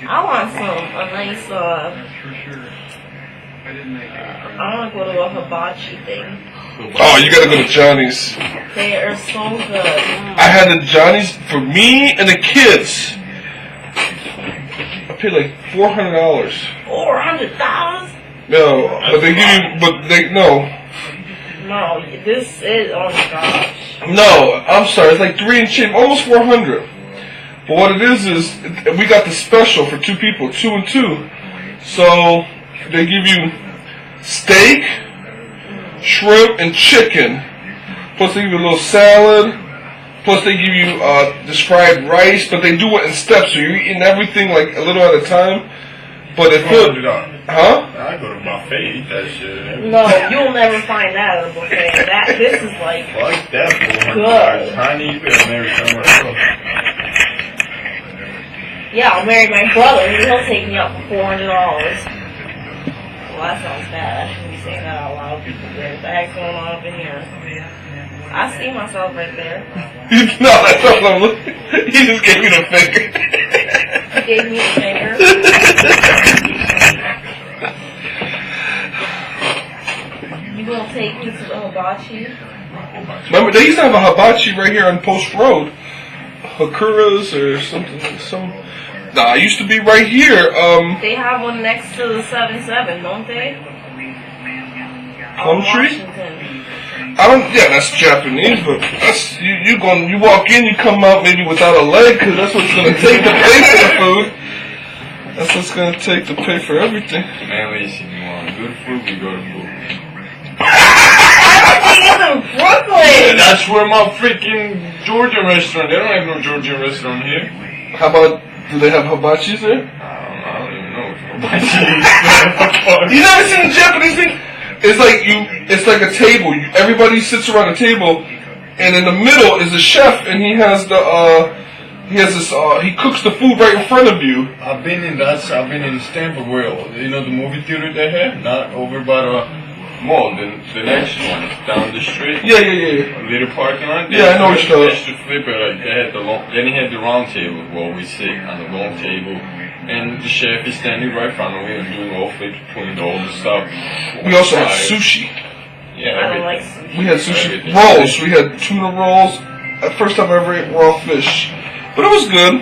I want a nice, I want to go to a hibachi thing. Oh, you gotta go to Johnny's. They are so good. I had the Johnny's for me and the kids. I paid like $400. $400? No, but they give you, No, this is, oh my gosh. No, I'm sorry, it's like 3 and change, almost 400. But what it is we got the special for 2 people, 2 and 2. So they give you steak, shrimp, and chicken. Plus they give you a little salad. Plus they give you this fried rice, but they do it in steps, so you're eating everything like a little at a time. But if huh? I go to buffet, eat that shit. No, you'll never find that at a buffet. This is like fuck that good. Tiny, you better marry somewhere else. Yeah, I'll marry my brother. He'll take me up for $400. Well, that sounds bad. I shouldn't be saying that out loud. What the heck's going on up in here? I see myself right there. No, that's not what I'm looking. He just gave me the finger. He gave me the finger. You gonna take me to the hibachi? Remember, they used to have a hibachi right here on Post Road. Hakura's or something. Nah, it used to be right here. They have one next to the 7-7, don't they? Plum Tree? Washington. Yeah, that's Japanese, but that's you walk in, you come out maybe without a leg, because that's what's gonna take to pay for the food. That's what's gonna take to pay for everything. Man, listen, you want good food, we go to food. Everything is in Brooklyn! That's where my freaking Georgian restaurant. They don't have no Georgian restaurant here. How about, do they have hibachis there? I don't even know what hibachi is. You never seen a Japanese thing? It's like a table. Everybody sits around a table, and in the middle is a chef, and he cooks the food right in front of you. I've been in Stamford, where you know the movie theater they have, not over by the mall, the next one down the street. Yeah. Little parking lot. Yeah, I know what you're talking about. Flip it, like they had the round table where we sit on the long table. And the chef is standing right in front of me and doing all flips, putting all the stuff. We also had sushi. Yeah, I don't like sushi. We had sushi rolls. We had tuna rolls. First time I ever ate raw fish, but it was good.